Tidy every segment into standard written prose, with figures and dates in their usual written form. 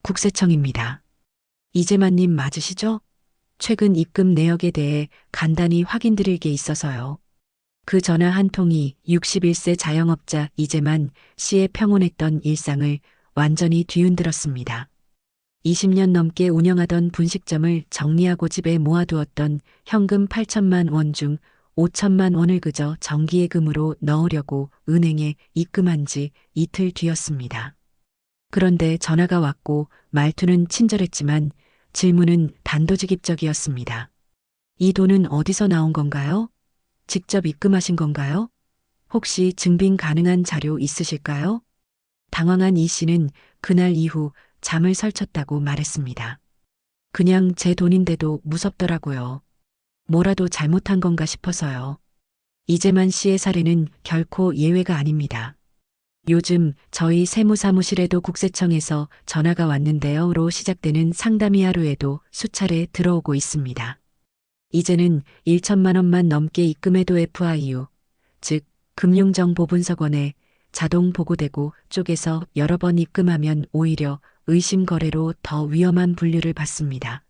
국세청입니다. 이재만님 맞으시죠? 최근 입금 내역에 대해 간단히 확인드릴 게 있어서요. 그 전화 한 통이 61세 자영업자 이재만 씨의 평온했던 일상을 완전히 뒤흔들었습니다. 20년 넘게 운영하던 분식점을 정리하고 집에 모아두었던 현금 8천만 원 중 5천만 원을 그저 정기예금으로 넣으려고 은행에 입금한 지 이틀 뒤였습니다. 그런데 전화가 왔고 말투는 친절했지만 질문은 단도직입적이었습니다. 이 돈은 어디서 나온 건가요? 직접 입금하신 건가요? 혹시 증빙 가능한 자료 있으실까요? 당황한 이 씨는 그날 이후 잠을 설쳤다고 말했습니다. 그냥 제 돈인데도 무섭더라고요. 뭐라도 잘못한 건가 싶어서요. 이재만 씨의 사례는 결코 예외가 아닙니다. 요즘 저희 세무사무실에도 국세청에서 전화가 왔는데요로 시작되는 상담이 하루에도 수차례 들어오고 있습니다. 이제는 1천만 원만 넘게 입금해도 FIU, 즉 금융정보분석원에 자동 보고되고 쪼개서 여러 번 입금하면 오히려 의심 거래로 더 위험한 분류를 받습니다.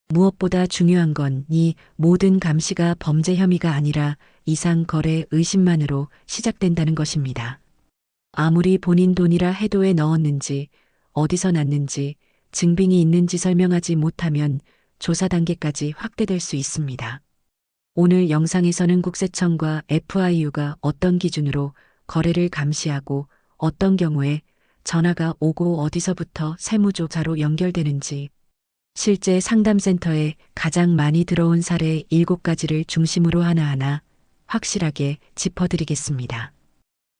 무엇보다 중요한 건 이 모든 감시가 범죄 혐의가 아니라 이상 거래 의심만으로 시작된다는 것입니다. 아무리 본인 돈이라 해도에 넣었는지, 어디서 났는지, 증빙이 있는지 설명하지 못하면 조사 단계까지 확대될 수 있습니다. 오늘 영상에서는 국세청과 FIU가 어떤 기준으로 거래를 감시하고 어떤 경우에 전화가 오고 어디서부터 세무조사로 연결되는지, 실제 상담센터에 가장 많이 들어온 사례 7가지를 중심으로 하나하나 확실하게 짚어드리겠습니다.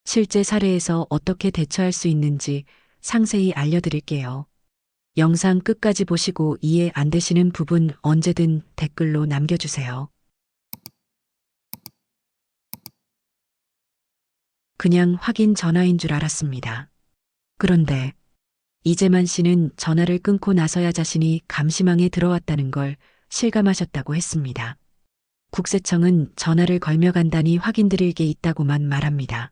실제 사례에서 어떻게 대처할 수 있는지 상세히 알려드릴게요. 영상 끝까지 보시고 이해 안 되시는 부분 언제든 댓글로 남겨주세요. 그냥 확인 전화인 줄 알았습니다. 그런데 이재만 씨는 전화를 끊고 나서야 자신이 감시망에 들어왔다는 걸 실감하셨다고 했습니다. 국세청은 전화를 걸며 간단히 확인드릴 게 있다고만 말합니다.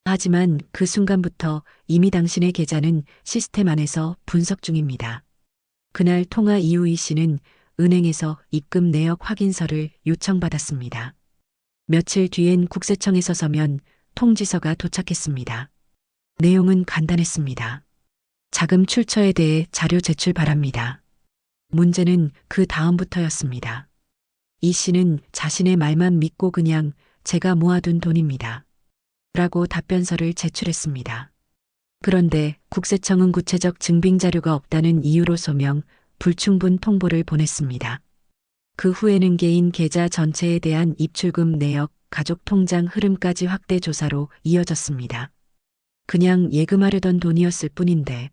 하지만 그 순간부터 이미 당신의 계좌는 시스템 안에서 분석 중입니다. 그날 통화 이후 이 씨는 은행에서 입금 내역 확인서를 요청받았습니다. 며칠 뒤엔 국세청에서 서면 통지서가 도착했습니다. 내용은 간단했습니다. 자금 출처에 대해 자료 제출 바랍니다. 문제는 그 다음부터였습니다. 이 씨는 자신의 말만 믿고 그냥 제가 모아둔 돈입니다. 라고 답변서를 제출했습니다. 그런데 국세청은 구체적 증빙 자료가 없다는 이유로 소명, 불충분 통보를 보냈습니다. 그 후에는 개인 계좌 전체에 대한 입출금 내역, 가족 통장 흐름까지 확대 조사로 이어졌습니다. 그냥 예금하려던 돈이었을 뿐인데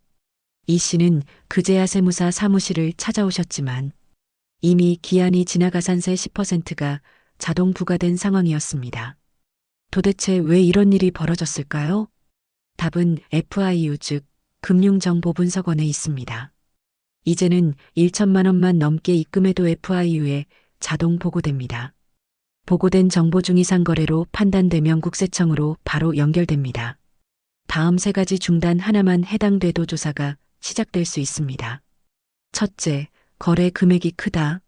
이 씨는 그제야 세무사 사무실을 찾아오셨지만 이미 기한이 지나가 산세 10%가 자동 부과된 상황이었습니다. 도대체 왜 이런 일이 벌어졌을까요? 답은 FIU 즉 금융정보분석원에 있습니다. 이제는 1천만 원만 넘게 입금해도 FIU에 자동 보고됩니다. 보고된 정보 중 이상 거래로 판단되면 국세청으로 바로 연결됩니다. 다음 3가지 중단 하나만 해당돼도 조사가 시작될 수 있습니다. 첫째, 거래 금액이 크다.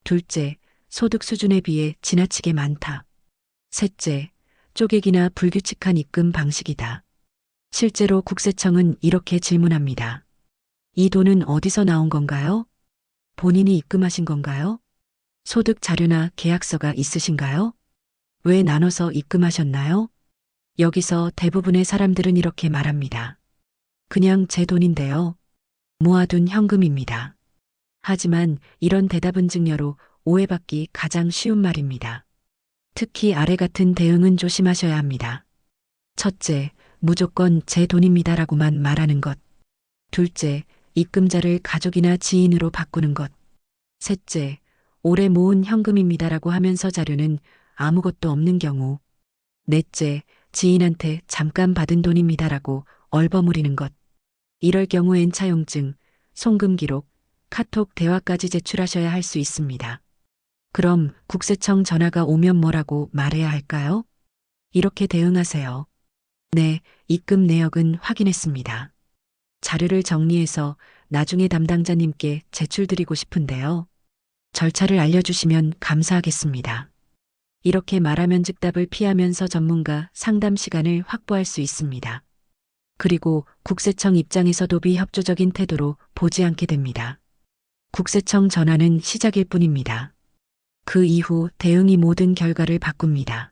둘째, 소득 수준에 비해 지나치게 많다. 셋째, 쪼개기나 불규칙한 입금 방식이다. 실제로 국세청은 이렇게 질문합니다. 이 돈은 어디서 나온 건가요? 본인이 입금하신 건가요? 소득 자료나 계약서가 있으신가요? 왜 나눠서 입금하셨나요? 여기서 대부분의 사람들은 이렇게 말합니다. 그냥 제 돈인데요. 모아둔 현금입니다. 하지만 이런 대답은 증여로 오해받기 가장 쉬운 말입니다. 특히 아래 같은 대응은 조심하셔야 합니다. 첫째, 무조건 제 돈입니다라고만 말하는 것. 둘째, 입금자를 가족이나 지인으로 바꾸는 것. 셋째, 오래 모은 현금입니다라고 하면서 자료는 아무것도 없는 경우. 넷째, 지인한테 잠깐 받은 돈입니다라고 얼버무리는 것. 이럴 경우엔 차용증, 송금 기록, 카톡 대화까지 제출하셔야 할 수 있습니다. 그럼 국세청 전화가 오면 뭐라고 말해야 할까요? 이렇게 대응하세요. 네, 입금 내역은 확인했습니다. 자료를 정리해서 나중에 담당자님께 제출드리고 싶은데요. 절차를 알려주시면 감사하겠습니다. 이렇게 말하면 즉답을 피하면서 전문가 상담 시간을 확보할 수 있습니다. 그리고 국세청 입장에서도 비협조적인 태도로 보지 않게 됩니다. 국세청 전화는 시작일 뿐입니다. 그 이후 대응이 모든 결과를 바꿉니다.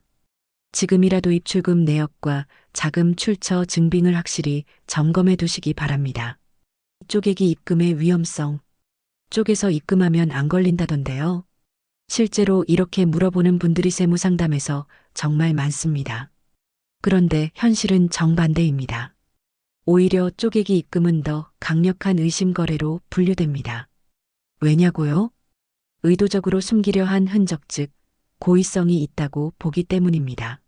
지금이라도 입출금 내역과 자금 출처 증빙을 확실히 점검해 두시기 바랍니다. 쪼개기 입금의 위험성. 쪼개서 입금하면 안 걸린다던데요. 실제로 이렇게 물어보는 분들이 세무상담에서 정말 많습니다. 그런데 현실은 정반대입니다. 오히려 쪼개기 입금은 더 강력한 의심 거래로 분류됩니다. 왜냐고요? 의도적으로 숨기려 한 흔적 즉 고의성이 있다고 보기 때문입니다.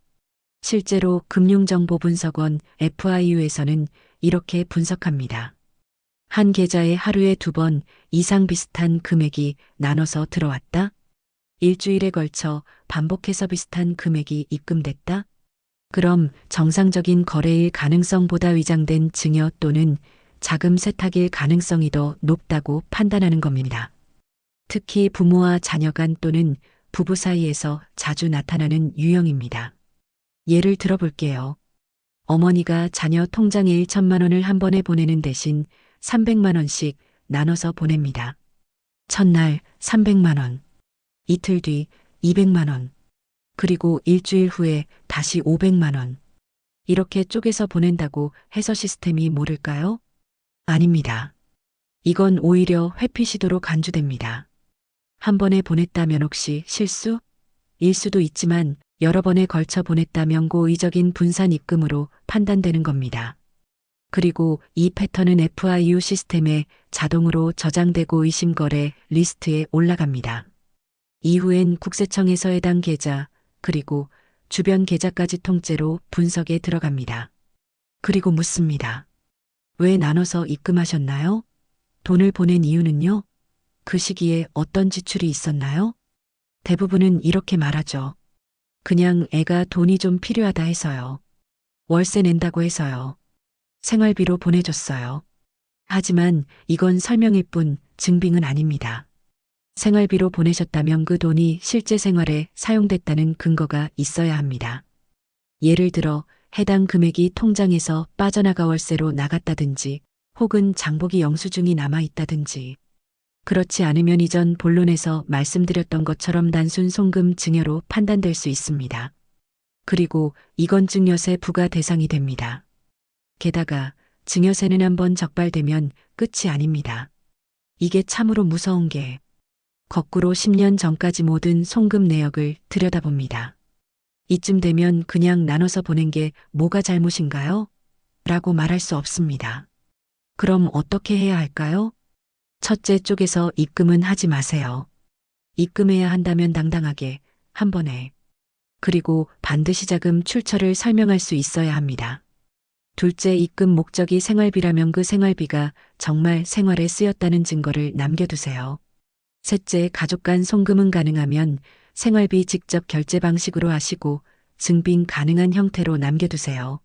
실제로 금융정보분석원 FIU에서는 이렇게 분석합니다. 한 계좌에 하루에 2번 이상 비슷한 금액이 나눠서 들어왔다. 일주일에 걸쳐 반복해서 비슷한 금액이 입금됐다. 그럼 정상적인 거래일 가능성보다 위장된 증여 또는 자금 세탁일 가능성이 더 높다고 판단하는 겁니다. 특히 부모와 자녀 간 또는 부부 사이에서 자주 나타나는 유형입니다. 예를 들어볼게요. 어머니가 자녀 통장에 1천만 원을 한 번에 보내는 대신 300만 원씩 나눠서 보냅니다. 첫날 300만 원, 이틀 뒤 200만 원, 그리고 일주일 후에 다시 500만 원. 이렇게 쪼개서 보낸다고 해서 시스템이 모를까요? 아닙니다. 이건 오히려 회피 시도로 간주됩니다. 한 번에 보냈다면 혹시 실수? 일 수도 있지만 여러 번에 걸쳐 보냈다면 고의적인 분산 입금으로 판단되는 겁니다. 그리고 이 패턴은 FIU 시스템에 자동으로 저장되고 의심거래 리스트에 올라갑니다. 이후엔 국세청에서 해당 계좌, 그리고 주변 계좌까지 통째로 분석에 들어갑니다. 그리고 묻습니다. 왜 나눠서 입금하셨나요? 돈을 보낸 이유는요? 그 시기에 어떤 지출이 있었나요? 대부분은 이렇게 말하죠. 그냥 애가 돈이 좀 필요하다 해서요. 월세 낸다고 해서요. 생활비로 보내줬어요. 하지만 이건 설명일 뿐 증빙은 아닙니다. 생활비로 보내셨다면 그 돈이 실제 생활에 사용됐다는 근거가 있어야 합니다. 예를 들어 해당 금액이 통장에서 빠져나가 월세로 나갔다든지 혹은 장복이 영수증이 남아있다든지 그렇지 않으면 이전 본론에서 말씀드렸던 것처럼 단순 송금 증여로 판단될 수 있습니다. 그리고 이건 증여세 부과 대상이 됩니다. 게다가 증여세는 한번 적발되면 끝이 아닙니다. 이게 참으로 무서운 게 거꾸로 10년 전까지 모든 송금 내역을 들여다봅니다. 이쯤 되면 그냥 나눠서 보낸 게 뭐가 잘못인가요? 라고 말할 수 없습니다. 그럼 어떻게 해야 할까요? 첫째, 쪽에서 입금은 하지 마세요. 입금해야 한다면 당당하게 한 번에. 그리고 반드시 자금 출처를 설명할 수 있어야 합니다. 둘째, 입금 목적이 생활비라면 그 생활비가 정말 생활에 쓰였다는 증거를 남겨두세요. 셋째, 가족 간 송금은 가능하면 생활비 직접 결제 방식으로 하시고 증빙 가능한 형태로 남겨두세요.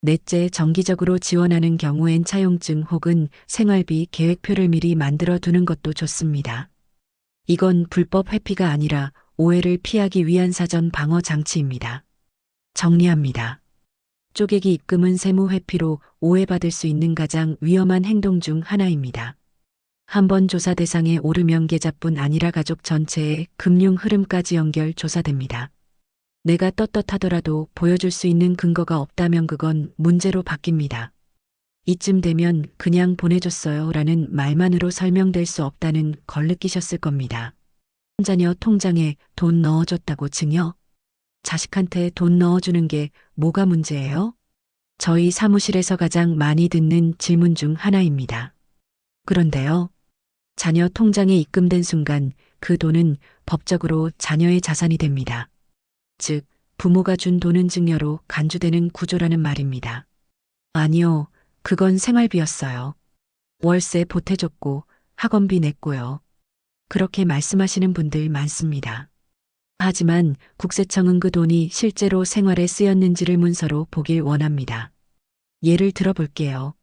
넷째, 정기적으로 지원하는 경우엔 차용증 혹은 생활비 계획표를 미리 만들어 두는 것도 좋습니다. 이건 불법 회피가 아니라 오해를 피하기 위한 사전 방어 장치입니다. 정리합니다. 쪼개기 입금은 세무 회피로 오해받을 수 있는 가장 위험한 행동 중 하나입니다. 한번 조사 대상에 오르면 계좌뿐 아니라 가족 전체의 금융 흐름까지 연결 조사됩니다. 내가 떳떳하더라도 보여줄 수 있는 근거가 없다면 그건 문제로 바뀝니다. 이쯤 되면 그냥 보내줬어요 라는 말만으로 설명될 수 없다는 걸 느끼셨을 겁니다. 자녀 통장에 돈 넣어줬다고 증여? 자식한테 돈 넣어주는 게 뭐가 문제예요? 저희 사무실에서 가장 많이 듣는 질문 중 하나입니다. 그런데요. 자녀 통장에 입금된 순간 그 돈은 법적으로 자녀의 자산이 됩니다. 즉, 부모가 준 돈은 증여로 간주되는 구조라는 말입니다. 아니요, 그건 생활비였어요. 월세 보태줬고 학원비 냈고요. 그렇게 말씀하시는 분들 많습니다. 하지만 국세청은 그 돈이 실제로 생활에 쓰였는지를 문서로 보길 원합니다. 예를 들어 볼게요.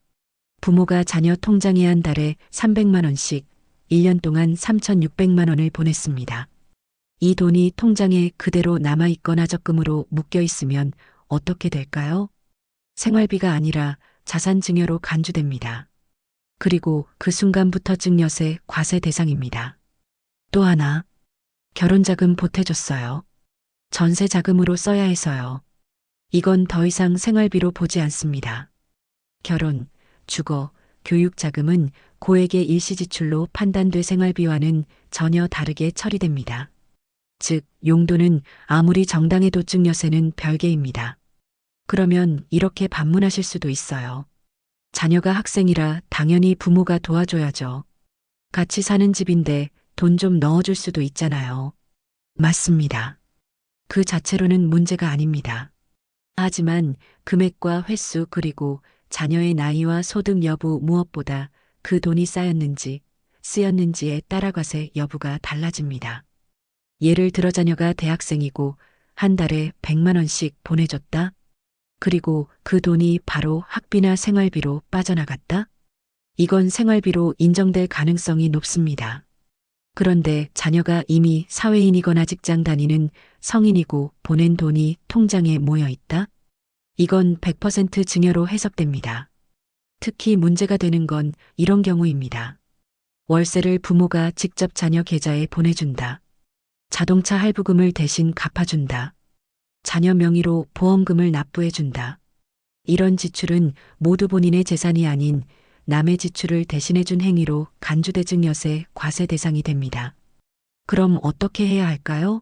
부모가 자녀 통장에 한 달에 300만 원씩 1년 동안 3,600만 원을 보냈습니다. 이 돈이 통장에 그대로 남아있거나 적금으로 묶여 있으면 어떻게 될까요? 생활비가 아니라 자산 증여로 간주됩니다. 그리고 그 순간부터 증여세 과세 대상입니다. 또 하나, 결혼자금 보태줬어요. 전세 자금으로 써야 해서요. 이건 더 이상 생활비로 보지 않습니다. 결혼, 주거, 교육 자금은 고액의 일시지출로 판단돼 생활비와는 전혀 다르게 처리됩니다. 즉, 용도는 아무리 정당해도 증여세는 별개입니다. 그러면 이렇게 반문하실 수도 있어요. 자녀가 학생이라 당연히 부모가 도와줘야죠. 같이 사는 집인데 돈 좀 넣어줄 수도 있잖아요. 맞습니다. 그 자체로는 문제가 아닙니다. 하지만 금액과 횟수 그리고 자녀의 나이와 소득 여부 무엇보다 그 돈이 쌓였는지 쓰였는지에 따라 과세 여부가 달라집니다. 예를 들어 자녀가 대학생이고 한 달에 100만 원씩 보내줬다. 그리고 그 돈이 바로 학비나 생활비로 빠져나갔다. 이건 생활비로 인정될 가능성이 높습니다. 그런데 자녀가 이미 사회인이거나 직장 다니는 성인이고 보낸 돈이 통장에 모여 있다. 이건 100% 증여로 해석됩니다. 특히 문제가 되는 건 이런 경우입니다. 월세를 부모가 직접 자녀 계좌에 보내준다. 자동차 할부금을 대신 갚아준다. 자녀 명의로 보험금을 납부해준다. 이런 지출은 모두 본인의 재산이 아닌 남의 지출을 대신해준 행위로 간주대 증여세 과세 대상이 됩니다. 그럼 어떻게 해야 할까요?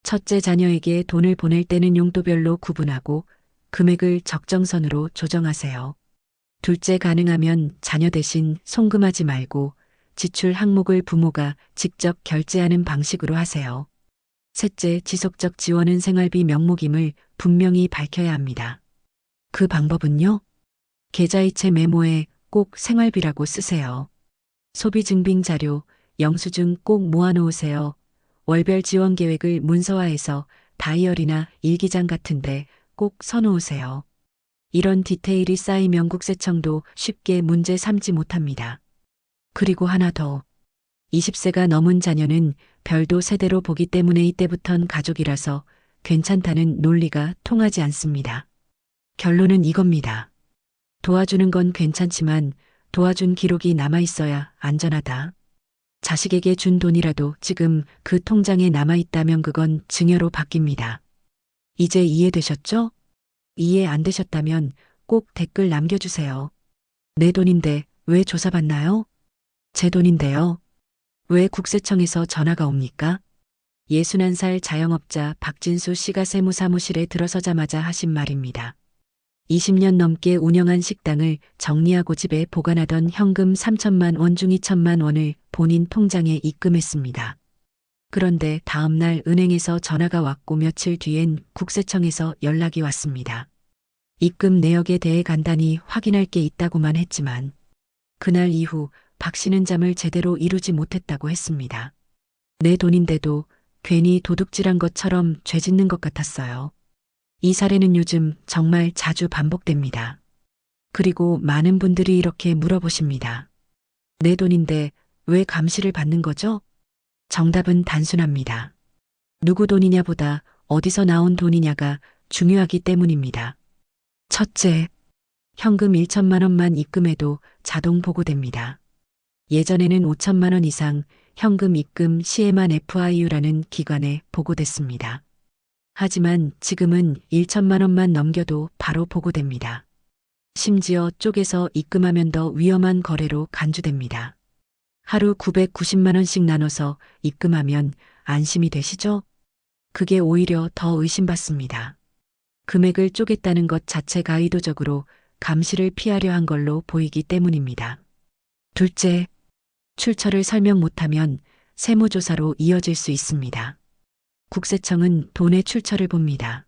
첫째, 자녀에게 돈을 보낼 때는 용도별로 구분하고 금액을 적정선으로 조정하세요. 둘째, 가능하면 자녀 대신 송금하지 말고 지출 항목을 부모가 직접 결제하는 방식으로 하세요. 셋째, 지속적 지원은 생활비 명목임을 분명히 밝혀야 합니다. 그 방법은요? 계좌이체 메모에 꼭 생활비라고 쓰세요. 소비 증빙 자료, 영수증 꼭 모아놓으세요. 월별 지원 계획을 문서화해서 다이어리나 일기장 같은데 꼭 써놓으세요. 이런 디테일이 쌓이면 국세청도 쉽게 문제 삼지 못합니다. 그리고 하나 더. 20세가 넘은 자녀는 별도 세대로 보기 때문에 이때부턴 가족이라서 괜찮다는 논리가 통하지 않습니다. 결론은 이겁니다. 도와주는 건 괜찮지만 도와준 기록이 남아있어야 안전하다. 자식에게 준 돈이라도 지금 그 통장에 남아있다면 그건 증여로 바뀝니다. 이제 이해되셨죠? 이해 안 되셨다면 꼭 댓글 남겨주세요. 내 돈인데 왜 조사받나요? 제 돈인데요. 왜 국세청에서 전화가 옵니까? 61살 자영업자 박진수 씨가 세무사무실에 들어서자마자 하신 말입니다. 20년 넘게 운영한 식당을 정리하고 집에 보관하던 현금 3천만 원 중 2천만 원을 본인 통장에 입금했습니다. 그런데 다음 날 은행에서 전화가 왔고 며칠 뒤엔 국세청에서 연락이 왔습니다. 입금 내역에 대해 간단히 확인할 게 있다고만 했지만 그날 이후 박 씨는 잠을 제대로 이루지 못했다고 했습니다. 내 돈인데도 괜히 도둑질한 것처럼 죄 짓는 것 같았어요. 이 사례는 요즘 정말 자주 반복됩니다. 그리고 많은 분들이 이렇게 물어보십니다. 내 돈인데 왜 감시를 받는 거죠? 정답은 단순합니다. 누구 돈이냐보다 어디서 나온 돈이냐가 중요하기 때문입니다. 첫째, 현금 1천만 원만 입금해도 자동 보고됩니다. 예전에는 5천만 원 이상 현금 입금 시에만 FIU라는 기관에 보고됐습니다. 하지만 지금은 1천만 원만 넘겨도 바로 보고됩니다. 심지어 쪼개서 입금하면 더 위험한 거래로 간주됩니다. 하루 990만 원씩 나눠서 입금하면 안심이 되시죠? 그게 오히려 더 의심받습니다. 금액을 쪼갰다는 것 자체가 의도적으로 감시를 피하려 한 걸로 보이기 때문입니다. 둘째, 출처를 설명 못하면 세무조사로 이어질 수 있습니다. 국세청은 돈의 출처를 봅니다.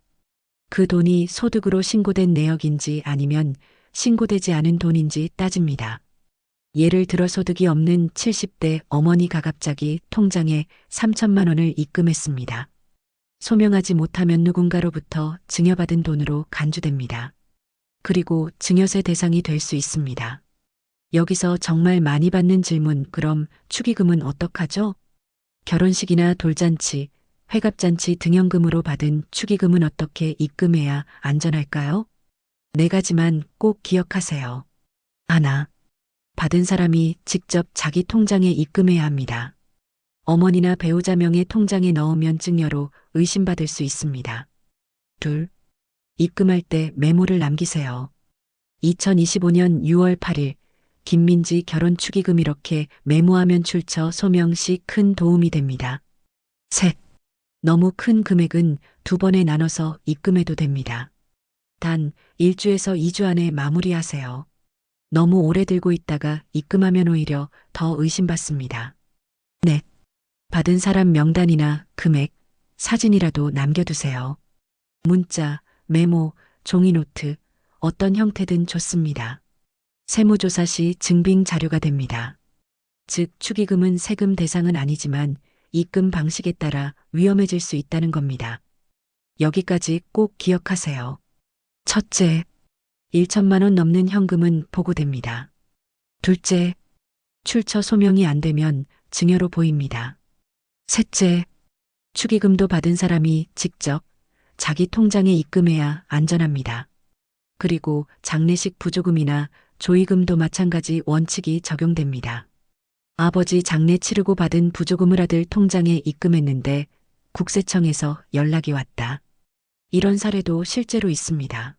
그 돈이 소득으로 신고된 내역인지 아니면 신고되지 않은 돈인지 따집니다. 예를 들어 소득이 없는 70대 어머니가 갑자기 통장에 3천만 원을 입금했습니다. 소명하지 못하면 누군가로부터 증여받은 돈으로 간주됩니다. 그리고 증여세 대상이 될 수 있습니다. 여기서 정말 많이 받는 질문, 그럼 축의금은 어떡하죠? 결혼식이나 돌잔치, 회갑잔치 등연금으로 받은 축의금은 어떻게 입금해야 안전할까요? 네 가지만 꼭 기억하세요. 하나, 받은 사람이 직접 자기 통장에 입금해야 합니다. 어머니나 배우자 명의 통장에 넣으면 증여로 의심받을 수 있습니다. 둘, 입금할 때 메모를 남기세요. 2025년 6월 8일 김민지 결혼 축의금 이렇게 메모하면 출처 소명 시 큰 도움이 됩니다. 셋, 너무 큰 금액은 두 번에 나눠서 입금해도 됩니다. 단 1주에서 2주 안에 마무리하세요. 너무 오래 들고 있다가 입금하면 오히려 더 의심받습니다. 넷, 받은 사람 명단이나 금액, 사진이라도 남겨두세요. 문자, 메모, 종이노트, 어떤 형태든 좋습니다. 세무조사 시 증빙 자료가 됩니다. 즉, 축의금은 세금 대상은 아니지만 입금 방식에 따라 위험해질 수 있다는 겁니다. 여기까지 꼭 기억하세요. 첫째, 1천만 원 넘는 현금은 보고됩니다. 둘째, 출처 소명이 안 되면 증여로 보입니다. 셋째, 축의금도 받은 사람이 직접 자기 통장에 입금해야 안전합니다. 그리고 장례식 부조금이나 조의금도 마찬가지 원칙이 적용됩니다. 아버지 장례 치르고 받은 부조금을 아들 통장에 입금했는데 국세청에서 연락이 왔다. 이런 사례도 실제로 있습니다.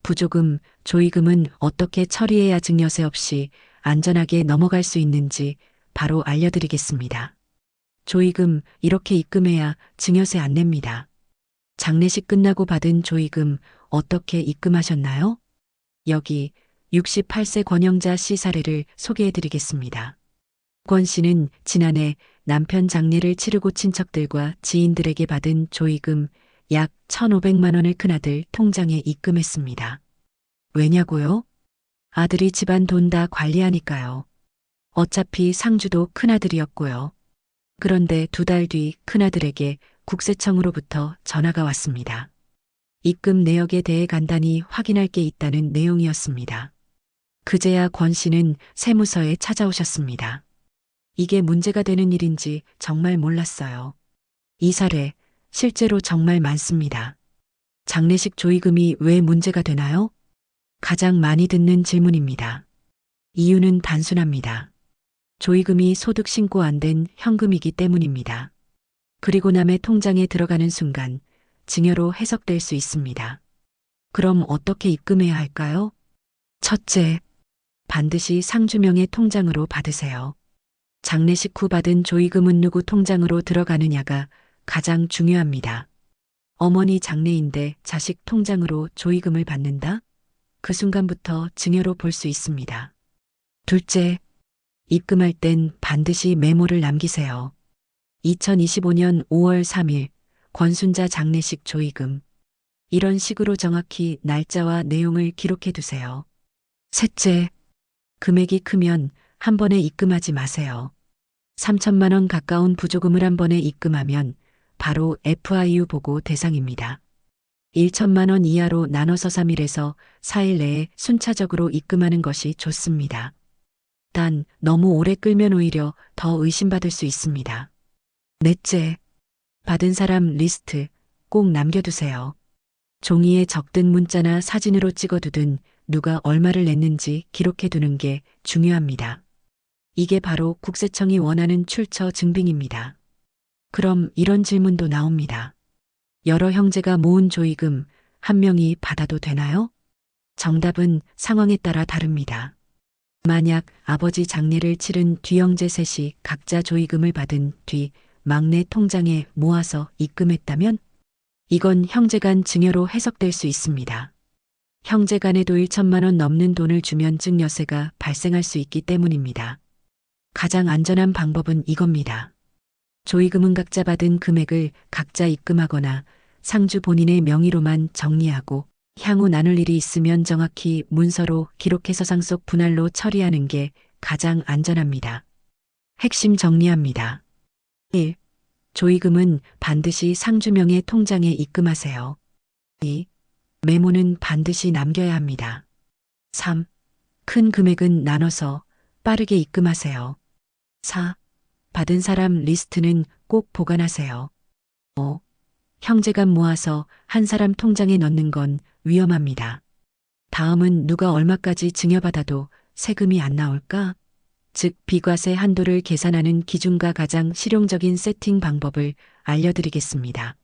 부조금, 조의금은 어떻게 처리해야 증여세 없이 안전하게 넘어갈 수 있는지 바로 알려드리겠습니다. 조의금, 이렇게 입금해야 증여세 안 냅니다. 장례식 끝나고 받은 조의금 어떻게 입금하셨나요? 여기 68세 권영자 씨 사례를 소개해드리겠습니다. 권 씨는 지난해 남편 장례를 치르고 친척들과 지인들에게 받은 조의금 약 1,500만 원을 큰아들 통장에 입금했습니다. 왜냐고요? 아들이 집안 돈 다 관리하니까요. 어차피 상주도 큰아들이었고요. 그런데 2달 뒤 큰아들에게 국세청으로부터 전화가 왔습니다. 입금 내역에 대해 간단히 확인할 게 있다는 내용이었습니다. 그제야 권 씨는 세무서에 찾아오셨습니다. 이게 문제가 되는 일인지 정말 몰랐어요. 이 사례 실제로 정말 많습니다. 장례식 조의금이 왜 문제가 되나요? 가장 많이 듣는 질문입니다. 이유는 단순합니다. 조의금이 소득 신고 안 된 현금이기 때문입니다. 그리고 남의 통장에 들어가는 순간 증여로 해석될 수 있습니다. 그럼 어떻게 입금해야 할까요? 첫째, 반드시 상주명의 통장으로 받으세요. 장례식 후 받은 조의금은 누구 통장으로 들어가느냐가 가장 중요합니다. 어머니 장례인데 자식 통장으로 조의금을 받는다? 그 순간부터 증여로 볼 수 있습니다. 둘째, 입금할 땐 반드시 메모를 남기세요. 2025년 5월 3일 권순자 장례식 조의금. 이런 식으로 정확히 날짜와 내용을 기록해 두세요. 셋째, 금액이 크면 한 번에 입금하지 마세요. 3천만 원 가까운 부조금을 한 번에 입금하면 바로 FIU 보고 대상입니다. 1천만 원 이하로 나눠서 3일에서 4일 내에 순차적으로 입금하는 것이 좋습니다. 단 너무 오래 끌면 오히려 더 의심받을 수 있습니다. 넷째, 받은 사람 리스트 꼭 남겨두세요. 종이에 적든 문자나 사진으로 찍어두든 누가 얼마를 냈는지 기록해두는 게 중요합니다. 이게 바로 국세청이 원하는 출처 증빙입니다. 그럼 이런 질문도 나옵니다. 여러 형제가 모은 조의금 한 명이 받아도 되나요? 정답은 상황에 따라 다릅니다. 만약 아버지 장례를 치른 뒤형제 셋이 각자 조의금을 받은 뒤 막내 통장에 모아서 입금했다면 이건 형제간 증여로 해석될 수 있습니다. 형제간에도 1천만 원 넘는 돈을 주면 증여세가 발생할 수 있기 때문입니다. 가장 안전한 방법은 이겁니다. 조의금은 각자 받은 금액을 각자 입금하거나 상주 본인의 명의로만 정리하고 향후 나눌 일이 있으면 정확히 문서로 기록해서 상속 분할로 처리하는 게 가장 안전합니다. 핵심 정리합니다. 1. 조의금은 반드시 상주명의 통장에 입금하세요. 2. 메모는 반드시 남겨야 합니다. 3. 큰 금액은 나눠서 빠르게 입금하세요. 4. 받은 사람 리스트는 꼭 보관하세요. 5. 형제간 모아서 한 사람 통장에 넣는 건 위험합니다. 다음은 누가 얼마까지 증여받아도 세금이 안 나올까? 즉, 비과세 한도를 계산하는 기준과 가장 실용적인 세팅 방법을 알려드리겠습니다.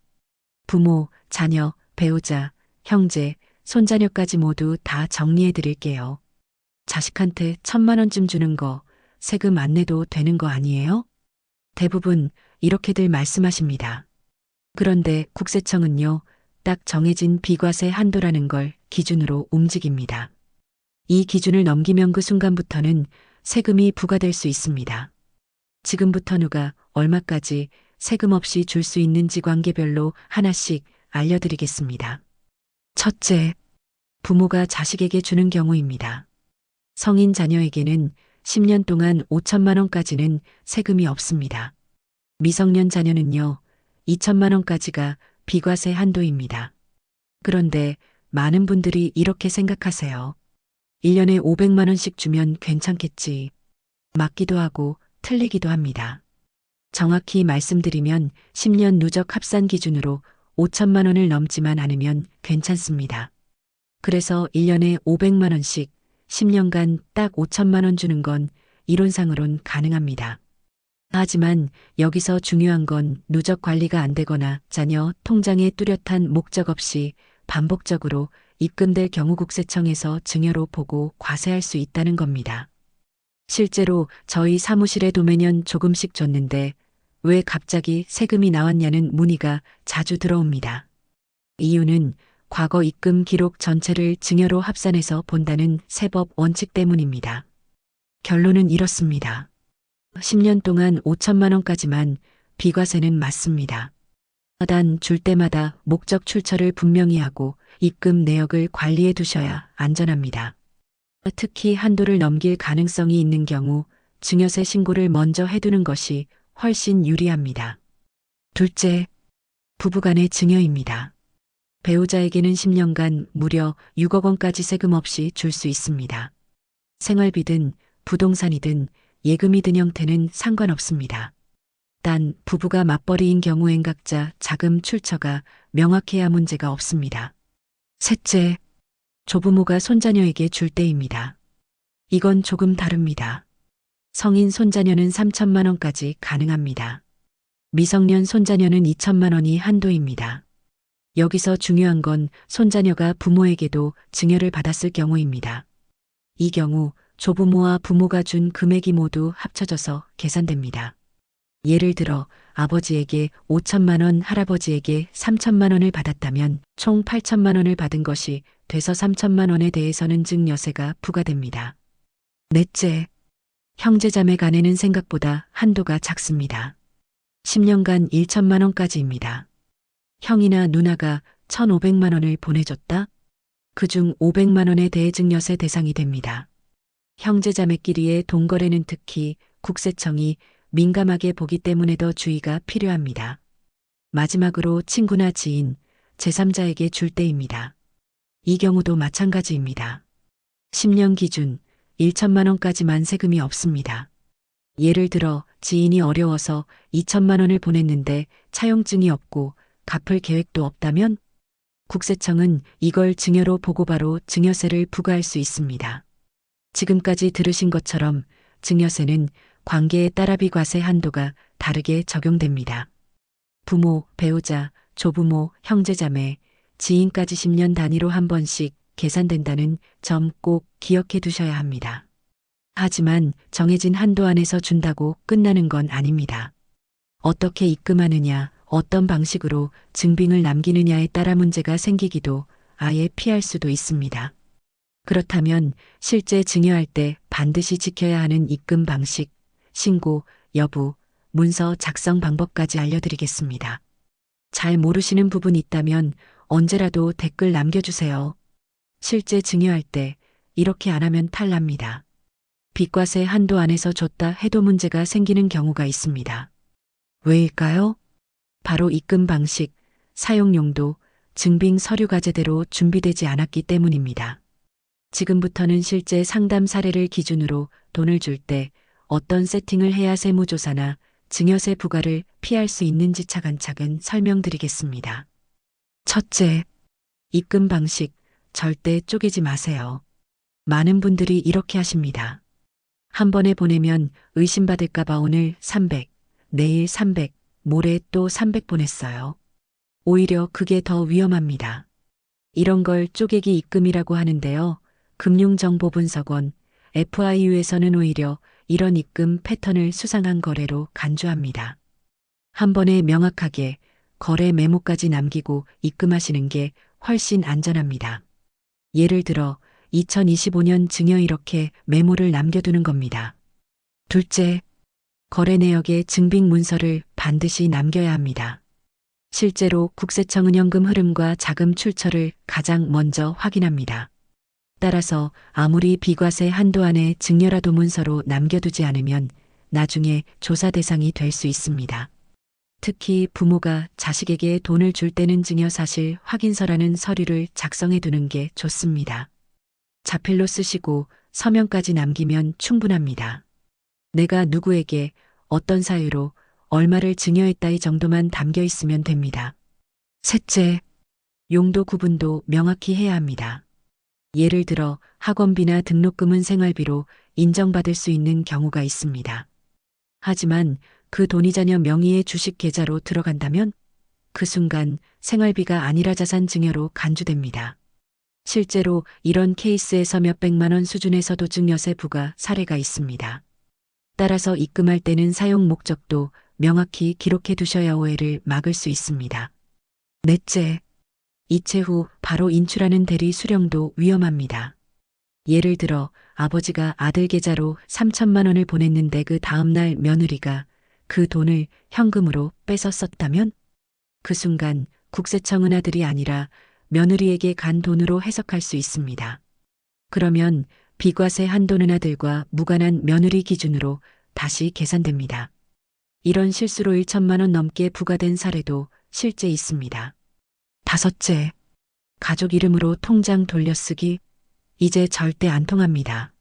부모, 자녀, 배우자, 형제, 손자녀까지 모두 다 정리해 드릴게요. 자식한테 1,000만 원쯤 주는 거 세금 안 내도 되는 거 아니에요? 대부분 이렇게들 말씀하십니다. 그런데 국세청은요, 딱 정해진 비과세 한도라는 걸 기준으로 움직입니다. 이 기준을 넘기면 그 순간부터는 세금이 부과될 수 있습니다. 지금부터 누가 얼마까지 세금 없이 줄 수 있는지 관계별로 하나씩 알려드리겠습니다. 첫째, 부모가 자식에게 주는 경우입니다. 성인 자녀에게는 10년 동안 5천만 원까지는 세금이 없습니다. 미성년 자녀는요, 2천만 원까지가 비과세 한도입니다. 그런데 많은 분들이 이렇게 생각하세요. 1년에 500만 원씩 주면 괜찮겠지. 맞기도 하고 틀리기도 합니다. 정확히 말씀드리면 10년 누적 합산 기준으로 5천만 원을 넘지만 않으면 괜찮습니다. 그래서 1년에 500만 원씩 10년간 딱 5천만 원 주는 건 이론상으론 가능합니다. 하지만 여기서 중요한 건 누적 관리가 안 되거나 자녀 통장에 뚜렷한 목적 없이 반복적으로 입금될 경우 국세청에서 증여로 보고 과세할 수 있다는 겁니다. 실제로 저희 사무실에 도 매년 조금씩 줬는데 왜 갑자기 세금이 나왔냐는 문의가 자주 들어옵니다. 이유는 과거 입금 기록 전체를 증여로 합산해서 본다는 세법 원칙 때문입니다. 결론은 이렇습니다. 10년 동안 5천만 원까지만 비과세는 맞습니다. 단 줄 때마다 목적 출처를 분명히 하고 입금 내역을 관리해 두셔야 안전합니다. 특히 한도를 넘길 가능성이 있는 경우 증여세 신고를 먼저 해두는 것이 훨씬 유리합니다. 둘째, 부부간의 증여입니다. 배우자에게는 10년간 무려 6억 원까지 세금 없이 줄 수 있습니다. 생활비든 부동산이든 예금이든 형태는 상관없습니다. 단 부부가 맞벌이인 경우엔 각자 자금 출처가 명확해야 문제가 없습니다. 셋째, 조부모가 손자녀에게 줄 때입니다. 이건 조금 다릅니다. 성인 손자녀는 3천만 원까지 가능합니다. 미성년 손자녀는 2천만 원이 한도입니다. 여기서 중요한 건 손자녀가 부모에게도 증여를 받았을 경우입니다. 이 경우 조부모와 부모가 준 금액이 모두 합쳐져서 계산됩니다. 예를 들어 아버지에게 5천만 원, 할아버지에게 3천만 원을 받았다면 총 8천만 원을 받은 것이 돼서 3천만 원에 대해서는 증여세가 부과됩니다. 넷째, 형제자매 간에는 생각보다 한도가 작습니다. 10년간 1천만 원까지입니다. 형이나 누나가 1,500만 원을 보내줬다? 그중 500만 원의 대증여세 대상이 됩니다. 형제자매끼리의 돈거래는 특히 국세청이 민감하게 보기 때문에 더 주의가 필요합니다. 마지막으로 친구나 지인, 제3자에게 줄 때입니다. 이 경우도 마찬가지입니다. 10년 기준 1천만 원까지만 세금이 없습니다. 예를 들어 지인이 어려워서 2천만 원을 보냈는데 차용증이 없고 갚을 계획도 없다면 국세청은 이걸 증여로 보고 바로 증여세를 부과할 수 있습니다. 지금까지 들으신 것처럼 증여세는 관계에 따라 비과세 한도가 다르게 적용됩니다. 부모, 배우자, 조부모, 형제자매, 지인까지 10년 단위로 한 번씩 계산된다는 점 꼭 기억해 두셔야 합니다. 하지만 정해진 한도 안에서 준다고 끝나는 건 아닙니다. 어떻게 입금하느냐, 어떤 방식으로 증빙을 남기느냐에 따라 문제가 생기기도 아예 피할 수도 있습니다. 그렇다면 실제 증여할 때 반드시 지켜야 하는 입금 방식, 신고, 여부, 문서 작성 방법까지 알려드리겠습니다. 잘 모르시는 부분이 있다면 언제라도 댓글 남겨주세요. 실제 증여할 때 이렇게 안 하면 탈납니다. 비과세 한도 안에서 줬다 해도 문제가 생기는 경우가 있습니다. 왜일까요? 바로 입금 방식, 사용 용도, 증빙 서류가 제대로 준비되지 않았기 때문입니다. 지금부터는 실제 상담 사례를 기준으로 돈을 줄 때 어떤 세팅을 해야 세무조사나 증여세 부과를 피할 수 있는지 차근차근 설명드리겠습니다. 첫째, 입금 방식 절대 쪼개지 마세요. 많은 분들이 이렇게 하십니다. 한 번에 보내면 의심받을까봐 오늘 300, 내일 300, 모레 또 300 보냈어요. 오히려 그게 더 위험합니다. 이런 걸 쪼개기 입금이라고 하는데요. 금융정보분석원 FIU에서는 오히려 이런 입금 패턴을 수상한 거래로 간주합니다. 한 번에 명확하게 거래 메모까지 남기고 입금하시는 게 훨씬 안전합니다. 예를 들어 2025년 증여 이렇게 메모를 남겨두는 겁니다. 둘째, 거래 내역의 증빙 문서를 반드시 남겨야 합니다. 실제로 국세청은 현금 흐름과 자금 출처를 가장 먼저 확인합니다. 따라서 아무리 비과세 한도 안에 증여라도 문서로 남겨두지 않으면 나중에 조사 대상이 될 수 있습니다. 특히 부모가 자식에게 돈을 줄 때는 증여 사실 확인서라는 서류를 작성해 두는 게 좋습니다. 자필로 쓰시고 서명까지 남기면 충분합니다. 내가 누구에게 어떤 사유로 얼마를 증여했다 이 정도만 담겨 있으면 됩니다. 셋째, 용도 구분도 명확히 해야 합니다. 예를 들어 학원비나 등록금은 생활비로 인정받을 수 있는 경우가 있습니다. 하지만 그 돈이 자녀 명의의 주식 계좌로 들어간다면 그 순간 생활비가 아니라 자산 증여로 간주됩니다. 실제로 이런 케이스에서 몇백만 원 수준에서도 증여세 부과 사례가 있습니다. 따라서 입금할 때는 사용 목적도 명확히 기록해 두셔야 오해를 막을 수 있습니다. 넷째, 이체 후 바로 인출하는 대리 수령도 위험합니다. 예를 들어 아버지가 아들 계좌로 3천만 원을 보냈는데 그 다음날 며느리가 그 돈을 현금으로 뺏어 썼다면 그 순간 국세청은 아들이 아니라 며느리에게 간 돈으로 해석할 수 있습니다. 그러면 비과세 한도는 아들과 무관한 며느리 기준으로 다시 계산됩니다. 이런 실수로 1천만 원 넘게 부과된 사례도 실제 있습니다. 다섯째, 가족 이름으로 통장 돌려쓰기 이제 절대 안 통합니다.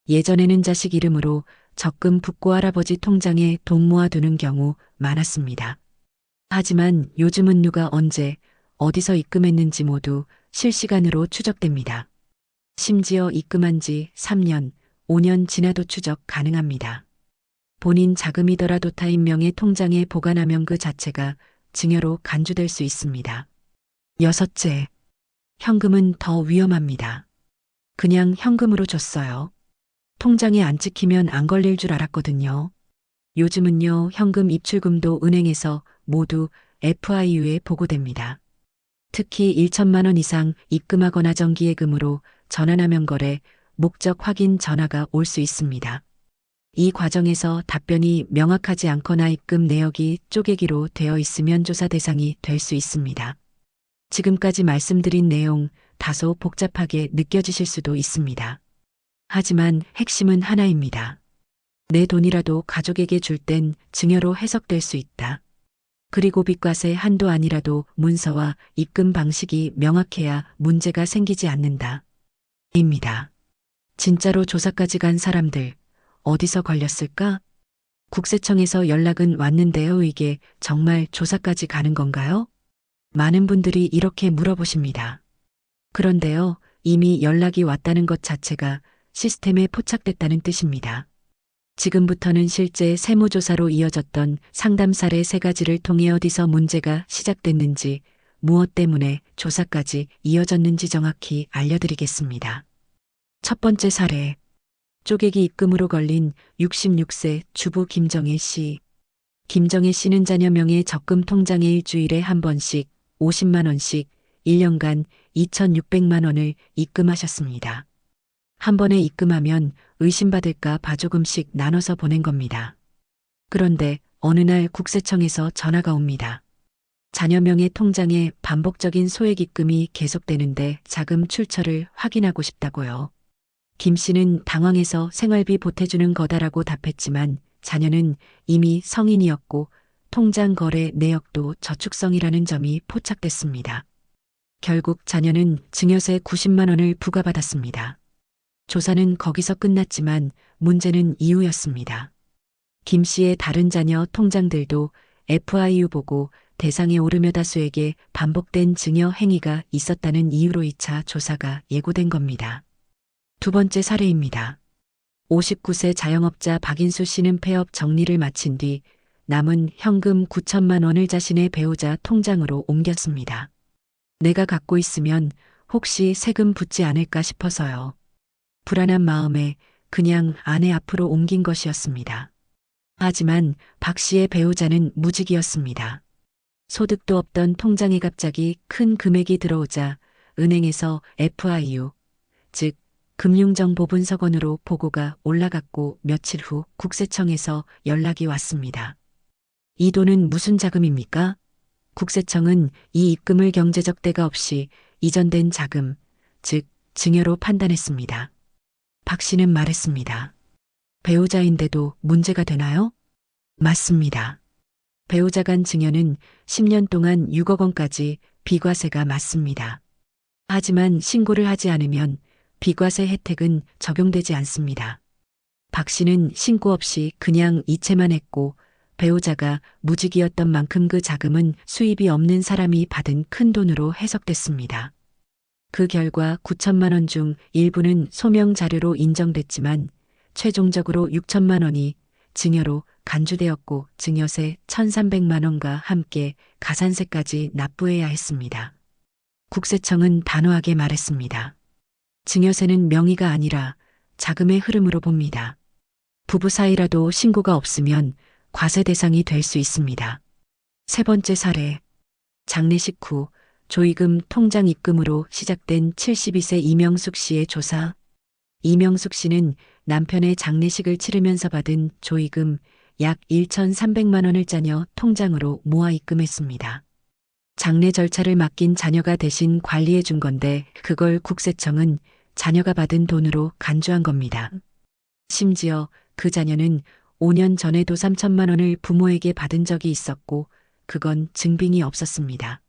예전에는 자식 이름으로 적금 붓고 할아버지 통장에 돈 모아두는 경우 많았습니다. 하지만 요즘은 누가 언제 어디서 입금했는지 모두 실시간으로 추적됩니다. 심지어 입금한 지 3년, 5년 지나도 추적 가능합니다. 본인 자금이더라도 타인 명의 통장에 보관하면 그 자체가 증여로 간주될 수 있습니다. 여섯째, 현금은 더 위험합니다. 그냥 현금으로 줬어요. 통장에 안 찍히면 안 걸릴 줄 알았거든요. 요즘은요, 현금 입출금도 은행에서 모두 FIU에 보고됩니다. 특히 1천만 원 이상 입금하거나 정기예금으로 전환하면 거래, 목적 확인 전화가 올 수 있습니다. 이 과정에서 답변이 명확하지 않거나 입금 내역이 쪼개기로 되어 있으면 조사 대상이 될 수 있습니다. 지금까지 말씀드린 내용 다소 복잡하게 느껴지실 수도 있습니다. 하지만 핵심은 하나입니다. 내 돈이라도 가족에게 줄 땐 증여로 해석될 수 있다. 그리고 비과세 한도 아니라도 문서와 입금 방식이 명확해야 문제가 생기지 않는다. 입니다. 진짜로 조사까지 간 사람들 어디서 걸렸을까? 국세청에서 연락은 왔는데요. 이게 정말 조사까지 가는 건가요? 많은 분들이 이렇게 물어보십니다. 그런데요, 이미 연락이 왔다는 것 자체가 시스템에 포착됐다는 뜻입니다. 지금부터는 실제 세무조사로 이어졌던 상담 사례 3가지를 통해 어디서 문제가 시작됐는지, 무엇 때문에 조사까지 이어졌는지 정확히 알려드리겠습니다. 첫 번째 사례, 쪼개기 입금으로 걸린 66세 주부 김정혜 씨. 김정혜 씨는 자녀 명의 적금 통장에 일주일에 한 번씩 50만 원씩 1년간 2,600만 원을 입금하셨습니다. 한 번에 입금하면 의심받을까 봐 조금씩 나눠서 보낸 겁니다. 그런데 어느 날 국세청에서 전화가 옵니다. 자녀 명의 통장에 반복적인 소액 입금이 계속되는데 자금 출처를 확인하고 싶다고요. 김 씨는 당황해서 생활비 보태주는 거다라고 답했지만 자녀는 이미 성인이었고 통장 거래 내역도 저축성이라는 점이 포착됐습니다. 결국 자녀는 증여세 90만 원을 부과받았습니다. 조사는 거기서 끝났지만 문제는 이유였습니다. 김 씨의 다른 자녀 통장들도 FIU 보고 대상에 오르며 다수에게 반복된 증여 행위가 있었다는 이유로 2차 조사가 예고된 겁니다. 두 번째 사례입니다. 59세 자영업자 박인수 씨는 폐업 정리를 마친 뒤 남은 현금 9천만 원을 자신의 배우자 통장으로 옮겼습니다. 내가 갖고 있으면 혹시 세금 붙지 않을까 싶어서요. 불안한 마음에 그냥 아내 앞으로 옮긴 것이었습니다. 하지만 박 씨의 배우자는 무직이었습니다. 소득도 없던 통장에 갑자기 큰 금액이 들어오자 은행에서 FIU, 즉 금융정보분석원으로 보고가 올라갔고 며칠 후 국세청에서 연락이 왔습니다. 이 돈은 무슨 자금입니까? 국세청은 이 입금을 경제적 대가 없이 이전된 자금, 즉 증여로 판단했습니다. 박 씨는 말했습니다. 배우자인데도 문제가 되나요? 맞습니다. 배우자 간 증여는 10년 동안 6억 원까지 비과세가 맞습니다. 하지만 신고를 하지 않으면 비과세 혜택은 적용되지 않습니다. 박 씨는 신고 없이 그냥 이체만 했고 배우자가 무직이었던 만큼 그 자금은 수입이 없는 사람이 받은 큰 돈으로 해석됐습니다. 그 결과 9천만 원 중 일부는 소명 자료로 인정됐지만 최종적으로 6천만 원이 증여로 간주되었고 증여세 1,300만 원과 함께 가산세까지 납부해야 했습니다. 국세청은 단호하게 말했습니다. 증여세는 명의가 아니라 자금의 흐름으로 봅니다. 부부 사이라도 신고가 없으면 과세 대상이 될 수 있습니다. 세 번째 사례. 장례식 후 조의금 통장 입금으로 시작된 72세 이명숙 씨의 조사. 이명숙 씨는 남편의 장례식을 치르면서 받은 조의금 약 1,300만 원을 자녀 통장으로 모아 입금했습니다. 장례 절차를 맡긴 자녀가 대신 관리해 준 건데 그걸 국세청은 자녀가 받은 돈으로 간주한 겁니다. 심지어 그 자녀는 5년 전에도 3천만 원을 부모에게 받은 적이 있었고 그건 증빙이 없었습니다.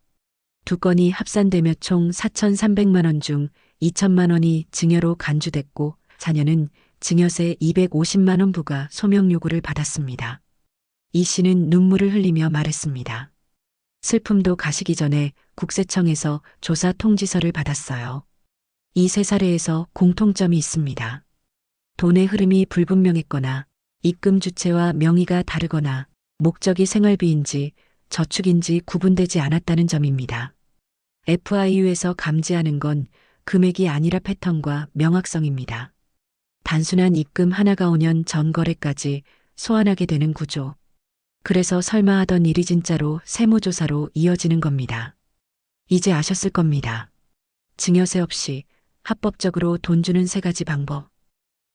두 건이 합산되며 총 4,300만 원 중 2천만 원이 증여로 간주됐고 자녀는 증여세 250만 원 부과 소명 요구를 받았습니다. 이 씨는 눈물을 흘리며 말했습니다. 슬픔도 가시기 전에 국세청에서 조사 통지서를 받았어요. 이 세 사례에서 공통점이 있습니다. 돈의 흐름이 불분명했거나 입금 주체와 명의가 다르거나 목적이 생활비인지 저축인지 구분되지 않았다는 점입니다. FIU에서 감지하는 건 금액이 아니라 패턴과 명확성입니다. 단순한 입금 하나가 5년 전 거래까지 소환하게 되는 구조. 그래서 설마 하던 일이 진짜로 세무조사로 이어지는 겁니다. 이제 아셨을 겁니다. 증여세 없이 합법적으로 돈 주는 세 가지 방법.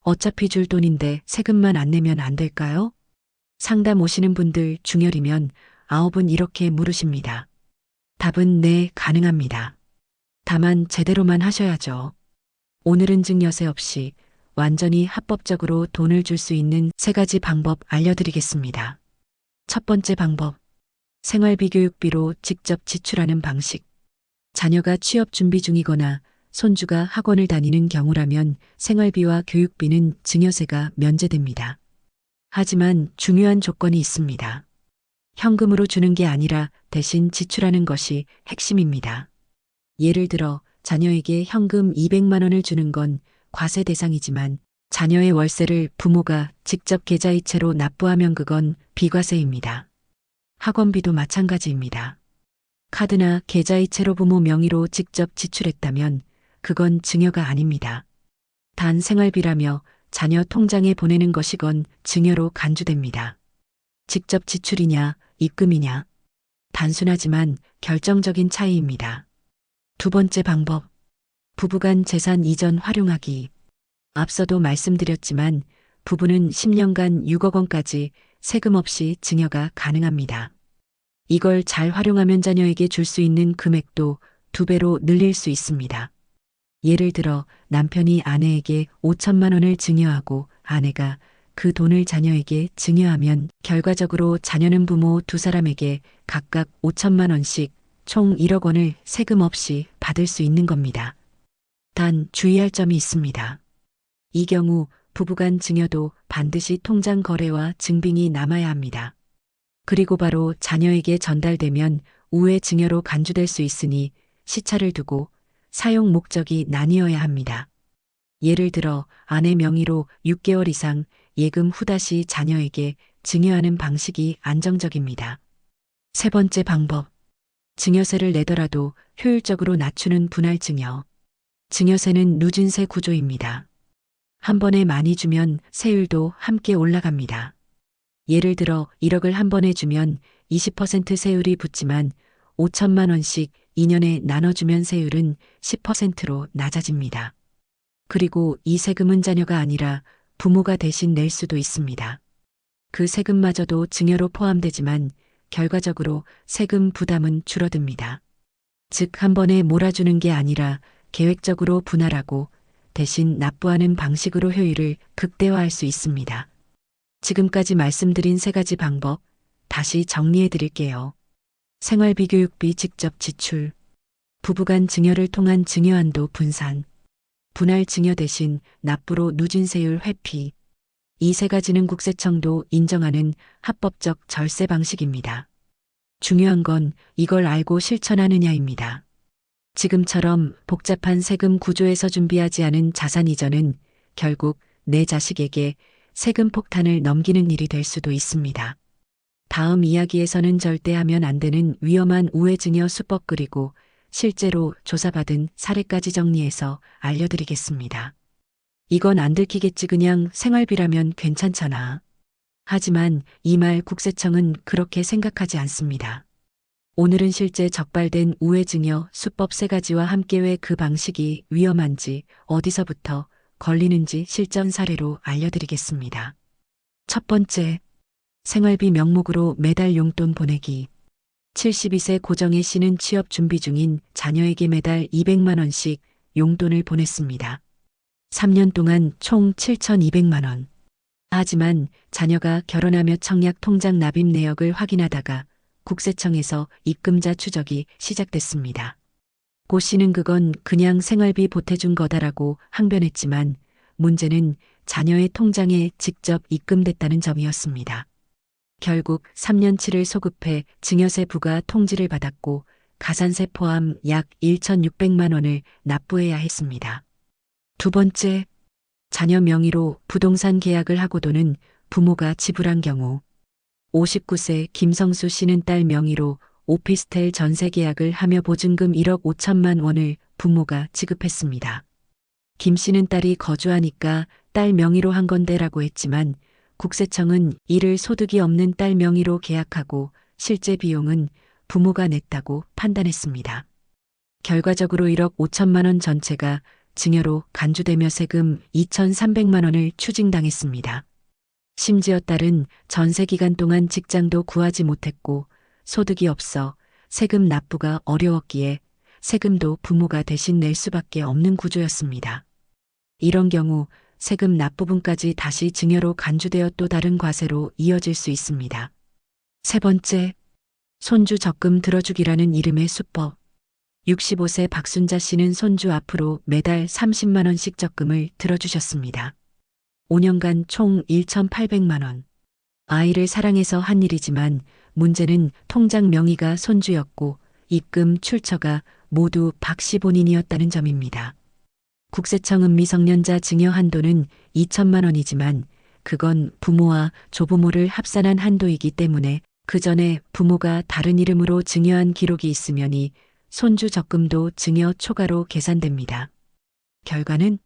어차피 줄 돈인데 세금만 안 내면 안 될까요? 상담 오시는 분들 중열이면 9분 이렇게 물으십니다. 답은 네, 가능합니다. 다만 제대로만 하셔야죠. 오늘은 증여세 없이 완전히 합법적으로 돈을 줄 수 있는 세 가지 방법 알려드리겠습니다. 첫 번째 방법. 생활비 교육비로 직접 지출하는 방식. 자녀가 취업 준비 중이거나 손주가 학원을 다니는 경우라면 생활비와 교육비는 증여세가 면제됩니다. 하지만 중요한 조건이 있습니다. 현금으로 주는 게 아니라 대신 지출하는 것이 핵심입니다. 예를 들어 자녀에게 현금 200만 원을 주는 건 과세 대상이지만 자녀의 월세를 부모가 직접 계좌이체로 납부하면 그건 비과세입니다. 학원비도 마찬가지입니다. 카드나 계좌이체로 부모 명의로 직접 지출했다면 그건 증여가 아닙니다. 단 생활비라며 자녀 통장에 보내는 것이건 증여로 간주됩니다. 직접 지출이냐, 입금이냐. 단순하지만 결정적인 차이입니다. 두 번째 방법. 부부간 재산 이전 활용하기. 앞서도 말씀드렸지만 부부는 10년간 6억 원까지 세금 없이 증여가 가능합니다. 이걸 잘 활용하면 자녀에게 줄 수 있는 금액도 2배로 늘릴 수 있습니다. 예를 들어 남편이 아내에게 5천만 원을 증여하고 아내가 그 돈을 자녀에게 증여하면 결과적으로 자녀는 부모 두 사람에게 각각 5천만 원씩 총 1억 원을 세금 없이 받을 수 있는 겁니다. 단 주의할 점이 있습니다. 이 경우 부부간 증여도 반드시 통장 거래와 증빙이 남아야 합니다. 그리고 바로 자녀에게 전달되면 우회 증여로 간주될 수 있으니 시차를 두고 사용 목적이 나뉘어야 합니다. 예를 들어 아내 명의로 6개월 이상 예금 후 다시 자녀에게 증여하는 방식이 안정적입니다. 세 번째 방법. 증여세를 내더라도 효율적으로 낮추는 분할 증여. 증여세는 누진세 구조입니다. 한 번에 많이 주면 세율도 함께 올라갑니다. 예를 들어 1억을 한 번에 주면 20% 세율이 붙지만 5천만 원씩 2년에 나눠주면 세율은 10%로 낮아집니다. 그리고 이 세금은 자녀가 아니라 부모가 대신 낼 수도 있습니다. 그 세금마저도 증여로 포함되지만 결과적으로 세금 부담은 줄어듭니다. 즉, 한 번에 몰아주는 게 아니라 계획적으로 분할하고 대신 납부하는 방식으로 효율을 극대화할 수 있습니다. 지금까지 말씀드린 세 가지 방법 다시 정리해 드릴게요. 생활비 교육비 직접 지출, 부부간 증여를 통한 증여한도 분산, 분할 증여 대신 납부로 누진세율 회피. 이 세 가지는 국세청도 인정하는 합법적 절세 방식입니다. 중요한 건 이걸 알고 실천하느냐입니다. 지금처럼 복잡한 세금 구조에서 준비하지 않은 자산 이전은 결국 내 자식에게 세금 폭탄을 넘기는 일이 될 수도 있습니다. 다음 이야기에서는 절대 하면 안 되는 위험한 우회증여 수법 그리고 실제로 조사받은 사례까지 정리해서 알려드리겠습니다. 이건 안 들키겠지 그냥 생활비라면 괜찮잖아. 하지만 이 말 국세청은 그렇게 생각하지 않습니다. 오늘은 실제 적발된 우회증여 수법 세 가지와 함께 왜 그 방식이 위험한지 어디서부터 걸리는지 실전 사례로 알려드리겠습니다. 첫 번째, 생활비 명목으로 매달 용돈 보내기. 72세 고정혜 씨는 취업 준비 중인 자녀에게 매달 200만 원씩 용돈을 보냈습니다. 3년 동안 총 7,200만 원. 하지만 자녀가 결혼하며 청약 통장 납입 내역을 확인하다가 국세청에서 입금자 추적이 시작됐습니다. 고 씨는 그건 그냥 생활비 보태준 거다라고 항변했지만 문제는 자녀의 통장에 직접 입금됐다는 점이었습니다. 결국 3년치를 소급해 증여세 부과 통지를 받았고 가산세 포함 약 1,600만 원을 납부해야 했습니다. 두 번째, 자녀 명의로 부동산 계약을 하고도는 부모가 지불한 경우 59세 김성수 씨는 딸 명의로 오피스텔 전세 계약을 하며 보증금 1억 5천만 원을 부모가 지급했습니다. 김 씨는 딸이 거주하니까 딸 명의로 한 건데라고 했지만 국세청은 이를 소득이 없는 딸 명의로 계약하고 실제 비용은 부모가 냈다고 판단했습니다. 결과적으로 1억 5천만 원 전체가 증여로 간주되며 세금 2,300만 원을 추징당했습니다. 심지어 딸은 전세 기간 동안 직장도 구하지 못했고 소득이 없어 세금 납부가 어려웠기에 세금도 부모가 대신 낼 수밖에 없는 구조였습니다. 이런 경우 세금 납부분까지 다시 증여로 간주되어 또 다른 과세로 이어질 수 있습니다. 세 번째, 손주 적금 들어주기라는 이름의 수법. 65세 박순자 씨는 손주 앞으로 매달 30만 원씩 적금을 들어주셨습니다. 5년간 총 1,800만 원. 아이를 사랑해서 한 일이지만 문제는 통장 명의가 손주였고 입금 출처가 모두 박 씨 본인이었다는 점입니다. 국세청은 미성년자 증여 한도는 2천만 원이지만 그건 부모와 조부모를 합산한 한도이기 때문에 그 전에 부모가 다른 이름으로 증여한 기록이 있으면이 손주 적금도 증여 초과로 계산됩니다. 결과는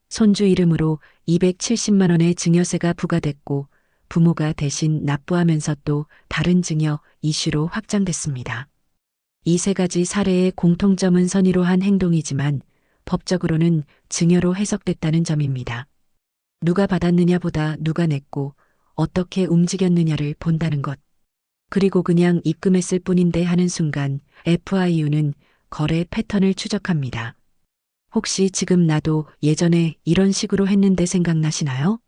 손주 이름으로 270만 원의 증여세가 부과됐고 부모가 대신 납부하면서 또 다른 증여 이슈로 확장됐습니다. 이 세 가지 사례의 공통점은 선의로 한 행동이지만 법적으로는 증여로 해석됐다는 점입니다. 누가 받았느냐보다 누가 냈고 어떻게 움직였느냐를 본다는 것. 그리고 그냥 입금했을 뿐인데 하는 순간 FIU는 거래 패턴을 추적합니다. 혹시 지금 나도 예전에 이런 식으로 했는데 생각나시나요?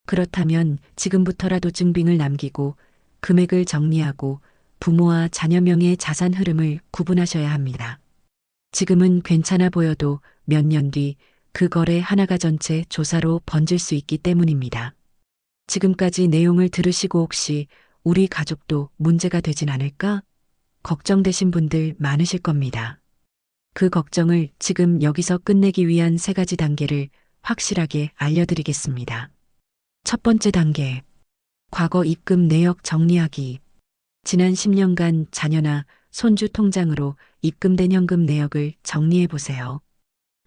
그렇다면 지금부터라도 증빙을 남기고 금액을 정리하고 부모와 자녀 명의 자산 흐름을 구분하셔야 합니다. 지금은 괜찮아 보여도 몇 년 뒤 그 거래 하나가 전체 조사로 번질 수 있기 때문입니다. 지금까지 내용을 들으시고 혹시 우리 가족도 문제가 되진 않을까? 걱정되신 분들 많으실 겁니다. 그 걱정을 지금 여기서 끝내기 위한 3가지 단계를 확실하게 알려드리겠습니다. 첫 번째 단계. 과거 입금 내역 정리하기. 지난 10년간 자녀나 손주 통장으로 입금된 현금 내역을 정리해 보세요.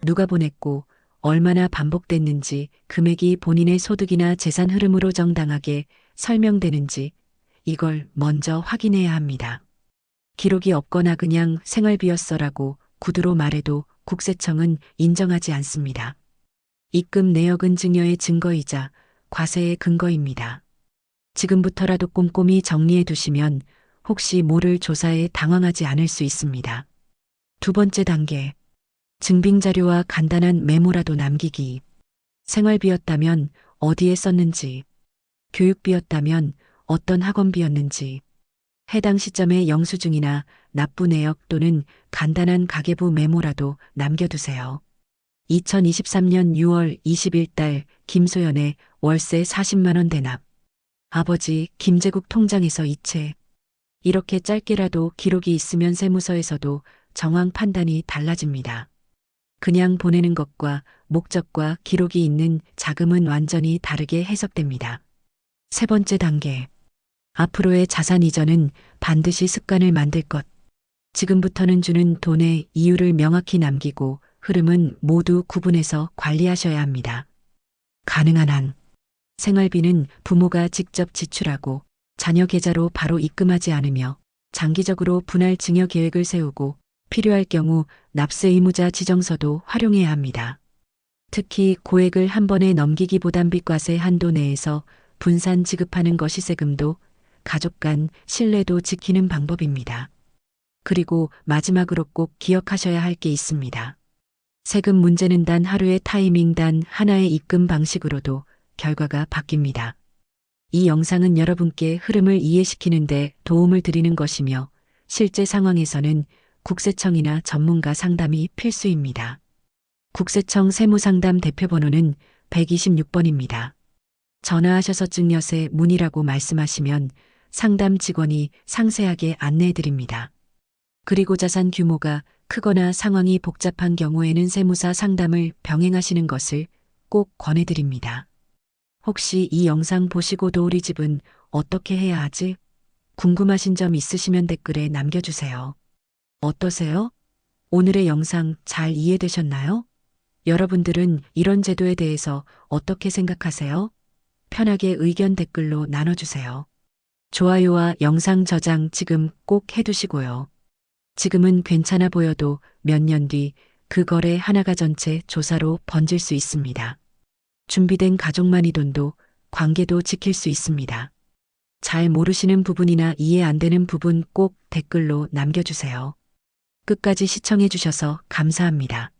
누가 보냈고 얼마나 반복됐는지, 금액이 본인의 소득이나 재산 흐름으로 정당하게 설명되는지 이걸 먼저 확인해야 합니다. 기록이 없거나 그냥 생활비였어라고 구두로 말해도 국세청은 인정하지 않습니다. 입금 내역은 증여의 증거이자 과세의 근거입니다. 지금부터라도 꼼꼼히 정리해 두시면 혹시 모를 조사에 당황하지 않을 수 있습니다. 두 번째 단계. 증빙자료와 간단한 메모라도 남기기. 생활비였다면 어디에 썼는지, 교육비였다면 어떤 학원비였는지, 해당 시점의 영수증이나 납부 내역 또는 간단한 가계부 메모라도 남겨두세요. 2023년 6월 20일 달 김소연의 월세 40만 원 대납. 아버지 김재국 통장에서 이체. 이렇게 짧게라도 기록이 있으면 세무서에서도 정황 판단이 달라집니다. 그냥 보내는 것과 목적과 기록이 있는 자금은 완전히 다르게 해석됩니다. 세 번째 단계. 앞으로의 자산 이전은 반드시 습관을 만들 것. 지금부터는 주는 돈의 이유를 명확히 남기고 흐름은 모두 구분해서 관리하셔야 합니다. 가능한 한 생활비는 부모가 직접 지출하고 자녀 계좌로 바로 입금하지 않으며 장기적으로 분할 증여 계획을 세우고 필요할 경우 납세 의무자 지정서도 활용해야 합니다. 특히 고액을 한 번에 넘기기보단 빚과세 한도 내에서 분산 지급하는 것이 세금도 가족 간 신뢰도 지키는 방법입니다. 그리고 마지막으로 꼭 기억하셔야 할 게 있습니다. 세금 문제는 단 하루의 타이밍, 단 하나의 입금 방식으로도 결과가 바뀝니다. 이 영상은 여러분께 흐름을 이해시키는 데 도움을 드리는 것이며 실제 상황에서는 국세청이나 전문가 상담이 필수입니다. 국세청 세무상담 대표번호는 126번입니다. 전화하셔서 증여세 문의라고 말씀하시면 상담 직원이 상세하게 안내해 드립니다. 그리고 자산 규모가 크거나 상황이 복잡한 경우에는 세무사 상담을 병행하시는 것을 꼭 권해드립니다. 혹시 이 영상 보시고도 우리 집은 어떻게 해야 하지? 궁금하신 점 있으시면 댓글에 남겨주세요. 어떠세요? 오늘의 영상 잘 이해되셨나요? 여러분들은 이런 제도에 대해서 어떻게 생각하세요? 편하게 의견 댓글로 나눠주세요. 좋아요와 영상 저장 지금 꼭 해두시고요. 지금은 괜찮아 보여도 몇 년 뒤 그 거래 하나가 전체 조사로 번질 수 있습니다. 준비된 가족만이 돈도 관계도 지킬 수 있습니다. 잘 모르시는 부분이나 이해 안 되는 부분 꼭 댓글로 남겨주세요. 끝까지 시청해 주셔서 감사합니다.